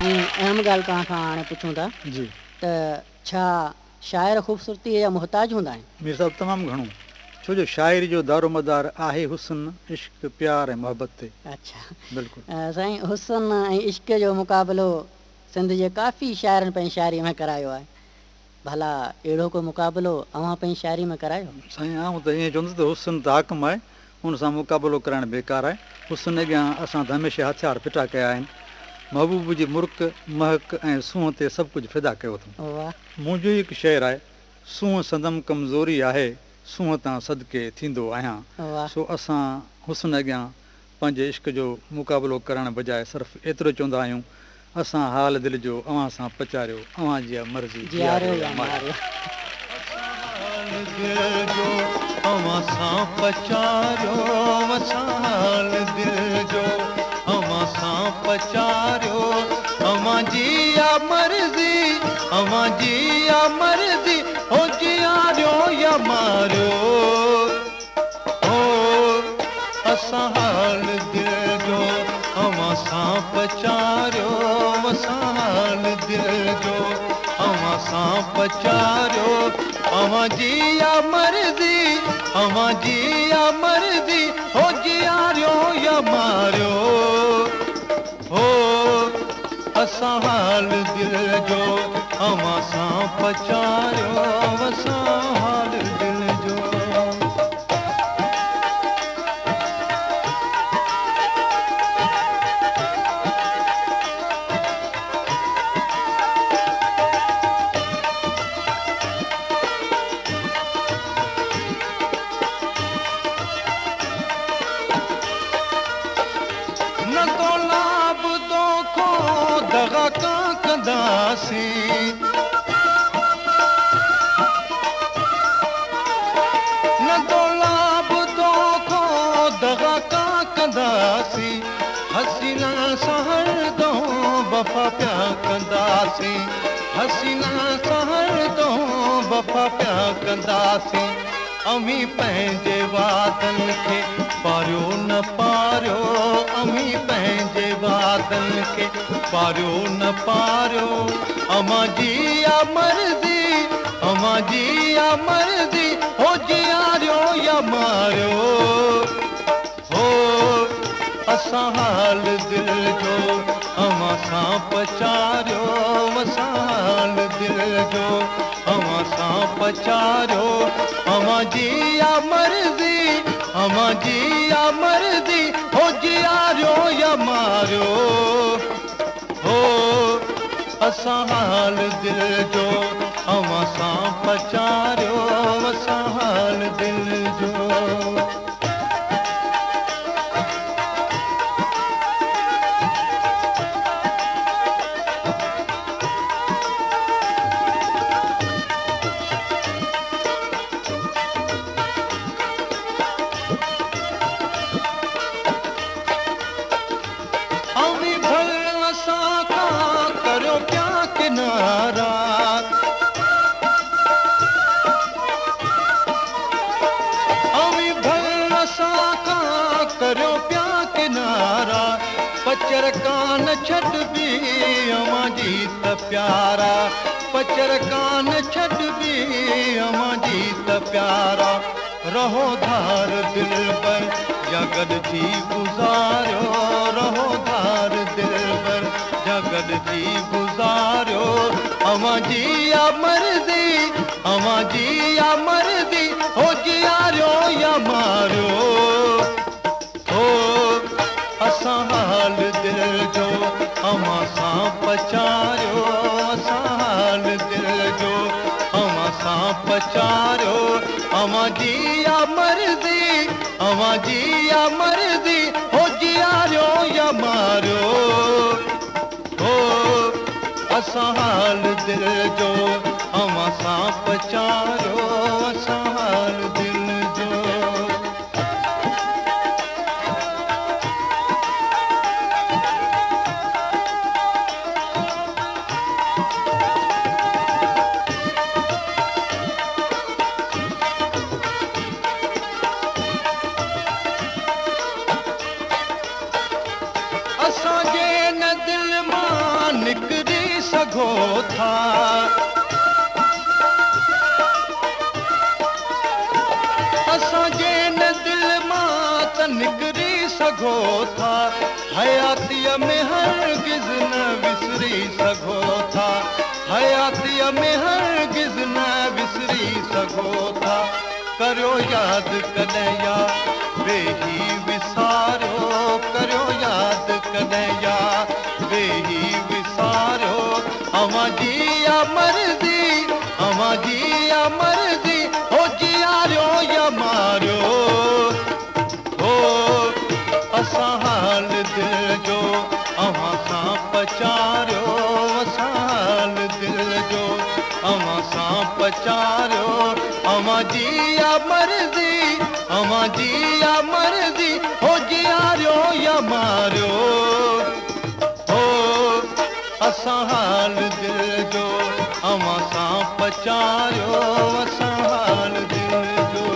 अहम ॻाल्हि तव्हां खां हाणे पुछूं था जी त छा शाइर ख़ूबसूरती जा मुहताज हूंदा आहिनि? मीर साहब तमामु घणो, छो जो शाइरी जो दारोमदार आहे हुस्न, इश्क, प्यार ऐं मोहबत ते। अच्छा बिल्कुलु साईं, हुस्न ऐं इश्क जो मुक़ाबिलो सिंध जे काफ़ी शाइरनि पंहिंजी शाइरी में करायो आहे। भला अहिड़ो को मुक़ाबिलो अव्हां पंहिंजी शाइरी में करायो? साईं, आउं त ईअं चवंदुसि त हुस्न त हाकम आहे, हुन सां मुक़ाबिलो कराइणु बेकार आहे। हुस्न अॻियां असां त हमेशह हथियार फिटा कया आहिनि। महबूब जी मुर्क, महक ऐं सूंहं ते सभु कुझु फिदा कयो अथऊं। वाह, मुंहिंजो हिकु शेर आहे, सूंहं संदम कमज़ोरी आहे, सूंहं तां सदके थींदो आहियां। वाह, सो असां हुस्न अॻियां पंहिंजे इश्क जो मुक़ाबिलो करण बजाए सिर्फ़ु एतिरो चवंदा आहियूं, असां हाल दिलि जो अव्हां सां पचारियो, अव्हां जी मर्ज़ी जियारियो जियारियो या या मारियो। अव्हां सां पचारियो, हाल दिलि जो अव्हां सां पचारियो, अव्हां जी मर्ज़ी, अव्हां जी मर्ज़ी, हो जियारियो या मारियो। हो असां हाल दिलि जो अव्हां सां पचारियो, हाल दिलि जो अव्हां सां पचारियो, अव्हां जी मर्ज़ी, अव्हां जी मर्ज़ी, हो जियारियो या मारियो। हो असां हाल दिलि जो अव्हां सां पचारियो, असां हाल दिलि जो। न तो लाभ दो को दगा का कंदासी, न तो लाभ दो को दगा का कंदासी, हसीना सहर दो वफा प्या कंदासी, हसीना सहर दो वफा प्या कंदासी। अमी पंहिंजे वादनि खे पारियो न पारियो, अमी पंहिंजे वादनि खे पारियो न पारियो, अमां जी मर्ज़ी, अमां जी मर्ज़ी, हो जियारियो या मारियो। हो असां हाल दिलि जो अव्हां सां पचारियो, असां हाल दिलि जो अव्हां सां पचारियो, अव्हां जी मर्ज़ी, अव्हां जी मर्ज़ी, हो जियारियो या मारियो। हो असां हाल दिलि जो अव्हां सां पचारियो, असां हाल दिलि जो। अमी भल असां खां करियो पिया किनारा, अमी भल असां खां करियो पिया किनारा, पचर कान छॾबी अव्हां जी त प्यारा, पचर कान छॾबी अव्हां जी त प्यारा। रहो धार दिलि पर या गॾिजी गुज़ारियो, रहो धार दिलि पर या गॾिजी गुज़ारियो, अव्हां जी मर्ज़ी, अव्हां जी मर्ज़ी, हो जियारियो या मारियो। हो असां हाल दिलि जो अव्हां सां पचारियो, असां हाल दिलि जो अव्हां सां पचारियो, अव्हां जी मर्ज़ी, अव्हां जी मर्ज़ी, हो जियारियो या मारियो। हो असां हाल दिलि जो अव्हां सां पचारियो, असां हाल दिलि जो। असांजे न दिलि मां सघो था। असांजे न दिल मां त निकिरी सघो था। हयातीअ में हरगिज़ न विसरी सघो था। हयातीअ में हरगिज़ न विसरी सघो था। करियो यादि कॾहिं या वेही विसारियो। करियो यादि कॾहिं या वेही विसारियो। अवां जी या मर्ज़ी, अवां जी या मर्ज़ी, हो जियारियो या मारियो। हो असां हाल दिल जो अवां सां पचारियो। असां हाल दिल जो अवां सां पचारियो। अवां जी या मर्ज़ी, अवां जी या मर्ज़ी, हो जियारियो या मारियो। हो असां हाल दिल जो अवां सां पचारियो। असां हाल दिल जो।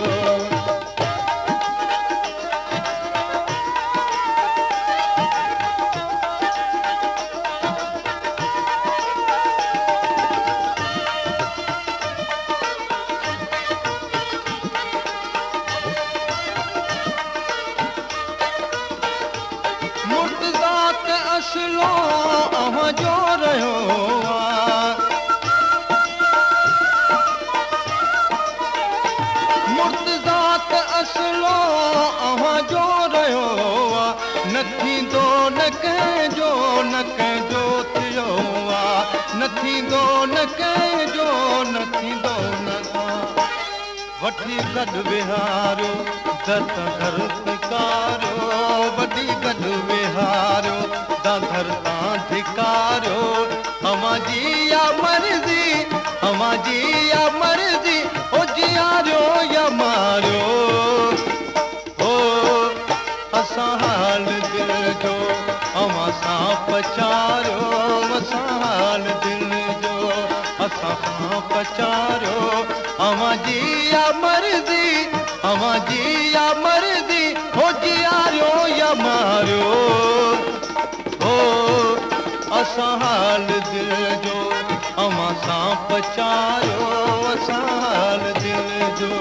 मुर्तज़ात असलो अवां जो रहियो आहे। मुर्तज़ात असलो अवां जो रहियो आहे। न थींदो न कंहिंजो, न कंहिंजो थियो आहे। न थींदो न कंहिंजो, न थींदो न का। वठी गॾु विहारियो दर घर धिकारियो। वठी गॾु विहारियो दर तां धिकारियो। अवां जी या मर्ज़ी, अवां जी या मर्ज़ी, हो जियारियो या मारियो। हो असां हाल दिल जो अवां सां पचारियो। असां हाल दिल जो असां सां पचारियो। अवां जी या मर्ज़ी, अवां जी या मर्ज़ी, हो जियारियो या मारियो। हो असां हाल दिल जो अवां सां पचारियो। असां हाल दिल जो।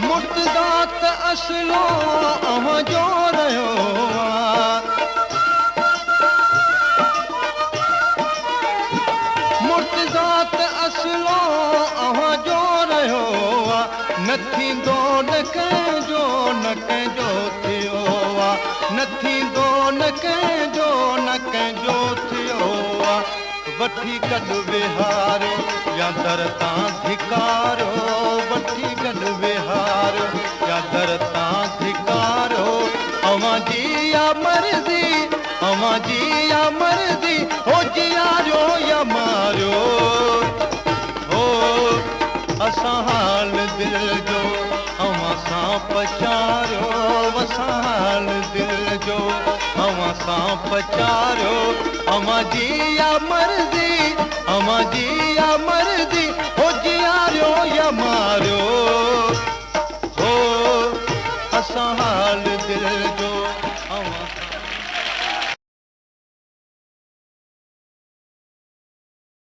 मुर्तज़ात असलो अवां जो रहियो आहे। मुर्तज़ात असलो अवां जो रहियो आहे। न थींदो न कंहिंजो, न कंहिंजो थियो आहे। न थींदो न कंहिंजो, न कंहिंजो थियो आहे। वठी गॾु विहारियो या दर तां धिकारियो। वठी गॾु विहारियो या दर तां धिकारियो। अवां जी या मर्ज़ी, अवां जी या मर्ज़ी, हो जियारियो या मारियो। हो असां हाल दिल जो अवां सां पचारियो। असां हाल दिल जो अवां सां पचारियो। अवां जी या मर्ज़ी, अवां जी या मर्ज़ी, हो जियारियो या मारियो।